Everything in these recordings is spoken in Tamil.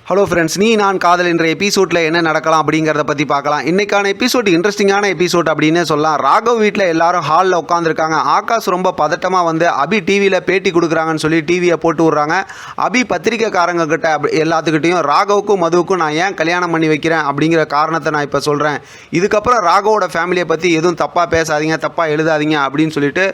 ஹலோ ஃப்ரெண்ட்ஸ், நீ நான் காதல் என்ற எபிசோடில் என்ன நடக்கலாம் அப்படிங்கிறத பற்றி பார்க்கலாம். இன்றைக்கான எபிசோட் இன்ட்ரெஸ்டிங்கான எபிசோட் அப்படின்னு சொல்லலாம். ராகவ் வீட்டில் எல்லாரும் ஹாலில் உட்காந்துருக்காங்க. ஆகாஷ் ரொம்ப பதட்டமாக வந்து அபி டிவியில் பேட்டி கொடுக்குறாங்கன்னு சொல்லி டிவியை போட்டு விட்றாங்க. அபி பத்திரிக்கைக்காரங்க கிட்ட எல்லாத்துக்கிட்டையும் ராகவுக்கும் மதுவுக்கும் நான் ஏன் கல்யாணம் பண்ணி வைக்கிறேன் அப்படிங்கிற காரணத்தை நான் இப்போ சொல்கிறேன். இதுக்கப்புறம் ராகவோட ஃபேமிலியை பற்றி எதுவும் தப்பாக பேசாதீங்க, தப்பாக எழுதாதீங்க அப்படின்னு சொல்லிட்டு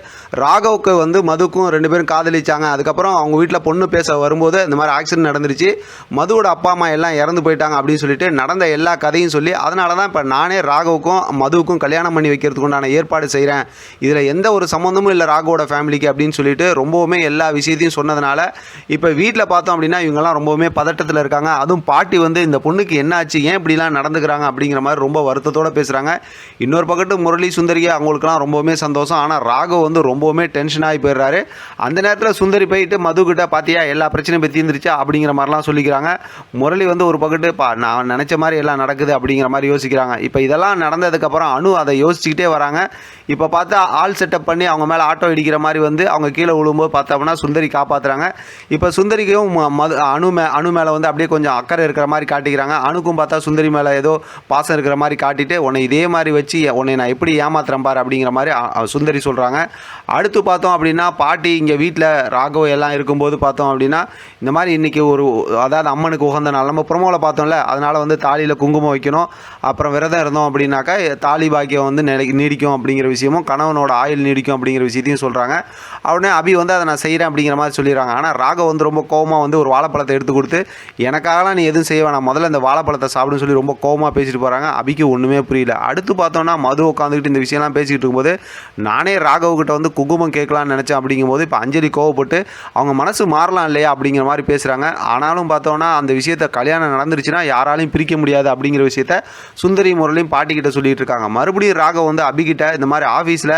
ராகவுக்கு வந்து மதுக்கும் 2 பேரும் காதலிச்சாங்க. அதுக்கப்புறம் அவங்க வீட்டில் பொண்ணு பேச வரும்போது இந்த மாதிரி ஆக்சிடென்ட் நடந்துருச்சு. மதுவோட அப்பா அம்மா எல்லாம் இறந்து போயிட்டாங்க அப்படின்னு சொல்லிட்டு நடந்த எல்லா கதையும் சொல்லி, அதனால தான் இப்போ நானே ராகவுக்கும் மதுவுக்கும் கல்யாணம் பண்ணி வைக்கிறதுக்கு உண்டான ஏற்பாடு செய்கிறேன். இதில் எந்த ஒரு சம்மந்தமும் இல்லை ராகவோட ஃபேமிலிக்கு அப்படின்னு சொல்லிட்டு ரொம்பவுமே எல்லா விஷயத்தையும் சொன்னதுனால இப்போ வீட்டில் பார்த்தோம் அப்படின்னா இவங்கெல்லாம் ரொம்பவுமே பதட்டத்தில் இருக்காங்க. அதுவும் பாட்டி வந்து இந்த பொண்ணுக்கு என்ன ஆச்சு, ஏன் இப்படிலாம் நடந்துக்கிறாங்க அப்படிங்கிற மாதிரி ரொம்ப வருத்தத்தோடு பேசுகிறாங்க. இன்னொரு பக்கத்து முரளி சுந்தரி அவங்களுக்குலாம் ரொம்பவுமே சந்தோஷம். ஆனால் ராகவ் வந்து ரொம்பவுமே டென்ஷன் ஆகி போயிடுறாரு. அந்த நேரத்தில் சுந்தரி போயிட்டு மதுக்கிட்ட பார்த்தியா எல்லா பிரச்சனையும் பற்றி இருந்துருச்சா அப்படிங்கிற மாதிரிலாம் சொல்லிக்கிறாங்க. முரளி வந்து ஒரு பக்கத்து நான் நினச்ச மாதிரி எல்லாம் நடக்குது அப்படிங்கிற மாதிரி யோசிக்கிறாங்க. இப்போ இதெல்லாம் நடந்ததுக்கப்புறம் அனு அதை யோசிச்சுக்கிட்டே வராங்க. இப்போ பார்த்தா ஆள் செட்டப் பண்ணி அவங்க மேலே ஆட்டோ இடிக்கிற மாதிரி வந்து அவங்க கீழே விழும்போது பார்த்தோம்னா சுந்தரி காப்பாற்றுறாங்க. இப்போ சுந்தரிக்கும் அணு மேலே வந்து அப்படியே கொஞ்சம் அக்கறை இருக்கிற மாதிரி காட்டிக்கிறாங்க. அணுக்கும் பார்த்தா சுந்தரி மேலே ஏதோ பாசம் இருக்கிற மாதிரி காட்டிட்டு உன்னை இதே மாதிரி வச்சு உன்னை நான் எப்படி ஏமாத்துறேன் பாரு அப்படிங்கிற மாதிரி சுந்தரி சொல்கிறாங்க. அடுத்து பார்த்தோம் அப்படின்னா பாட்டி இங்கே வீட்டில் ராகவ் எல்லாம் இருக்கும்போது பார்த்தோம் அப்படின்னா இந்த மாதிரி இன்றைக்கி அதாவது அம்மனுக்கு உகந்த நாள் நம்ம ப்ரொமோவில் பார்த்தோம்ல, அதனால் வந்து தாலியில் குங்குமம் வைக்கணும், அப்புறம் விரதம் இருந்தோம் அப்படின்னாக்கா தாலி பாக்கியம் வந்து நீடிக்கும் அப்படிங்கிற விஷயமும் கணவனோட ஆயுள் நீடிக்கும் அப்படிங்கிற விஷயத்தையும் சொல்கிறாங்க. உடனே அபி வந்து அதை நான் செய்கிறேன் அப்படிங்கிற மாதிரி சொல்லிடுறாங்க. ஆனால் ராகவ் வந்து ரொம்ப கோவமாக வந்து ஒரு வாழைப்பழத்தை எடுத்து கொடுத்து எனக்காகலாம் நீ எதுவும் செய்ய வேணாம், முதல்ல இந்த வாழைப்பழத்தை சாப்பிடுன்னு சொல்லி ரொம்ப கோவமாக பேசிட்டு போகிறாங்க. அபிக்கு ஒன்றுமே புரியல. அடுத்து பார்த்தோன்னா மது உட்காந்துக்கிட்டு இந்த விஷயம்லாம் பேசிக்கிட்டு இருக்கும்போது நானே ராகவ்கிட்ட வந்து குங்குமம் கேட்கலான்னு நினச்சேன் அப்படிங்கும்போது இப்போ அஞ்சலி கோவப்பட்டு அவங்க மனசு மாறலாம் இல்லையா அப்படிங்கிற மாதிரி பேசுகிறாங்க. ஆனாலும் பார்த்தோன்னா அந்த விஷயத்தை கல்யாணம் நடந்துருச்சுன்னா யாராலையும் பிரிக்க முடியாது அப்படிங்கிற விஷயத்த சுந்தரி முரளியும் பாட்டிக்கிட்ட சொல்லிட்டு இருக்காங்க. மறுபடியும் ராகவ் வந்து அபிகிட்ட இந்த மாதிரி ஆஃபீஸில்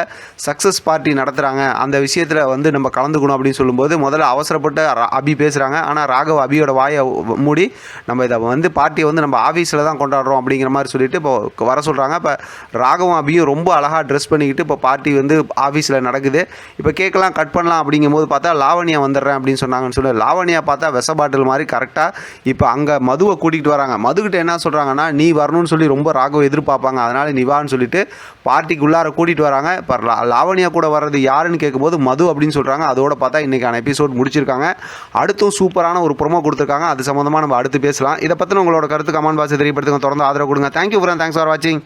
சக்ஸஸ் பார்ட்டி நடத்துகிறாங்க, அந்த விஷயத்தில் வந்து நம்ம கலந்துக்கணும் அப்படின்னு சொல்லும்போது முதல்ல அவசரப்பட்டு அபி பேசுகிறாங்க. ஆனால் ராகவ் அபியோட வாயை மூடி நம்ம இதை வந்து பார்ட்டியை வந்து நம்ம ஆஃபீஸில் தான் கொண்டாடுறோம் அப்படிங்கிற மாதிரி சொல்லிட்டு இப்போ வர சொல்கிறாங்க. இப்போ ராகவும் அபியும் ரொம்ப அழகாக ட்ரெஸ் பண்ணிக்கிட்டு இப்போ பார்ட்டி வந்து ஆஃபீஸில் நடக்குது. இப்போ கேட்கலாம் கட் பண்ணலாம் அப்படிங்கும்போது பார்த்தா லாவணியா வந்துடுறேன் அப்படின்னு சொன்னாங்கன்னு சொல்லி லாவணியா பார்த்தா விஷ பாட்டில் மாதிரி கரெக்டாக இப்போ அங்கே மதுவை கூட்டிகிட்டு வராங்க. மதுக்கிட்ட என்ன சொல்கிறாங்கன்னா நீ வரணும்னு சொல்லி ரொம்ப ராகவ் எதிர்பார்ப்பாங்க, அதனால் நீ வான்னு சொல்லிட்டு பார்ட்டிக்குள்ளார கூட்டிகிட்டு வராங்க. இப்போ லாவணியா கூட வர்றது யாருன்னு கேட்கும்போது மது அப்படின்னு சொல்கிறாங்க. அதோட பார்த்தா இன்றைக்கான எபிசோட் முடிச்சிருக்காங்க. அடுத்தும் சூப்பரான ஒரு ப்ரோமோ கொடுத்துருக்காங்க. அது சம்மந்தமாக நம்ம அடுத்து பேசலாம். இதை பற்றின உங்களோட கருத்து கமெண்ட் பாக்ஸில் தெரியப்படுத்துங்க. தொடர்ந்து ஆதரவு கொடுங்க. தேங்க்யூ ஃப்ரெண்ட், தேங்க்ஸ் ஃபார் வாட்சிங்.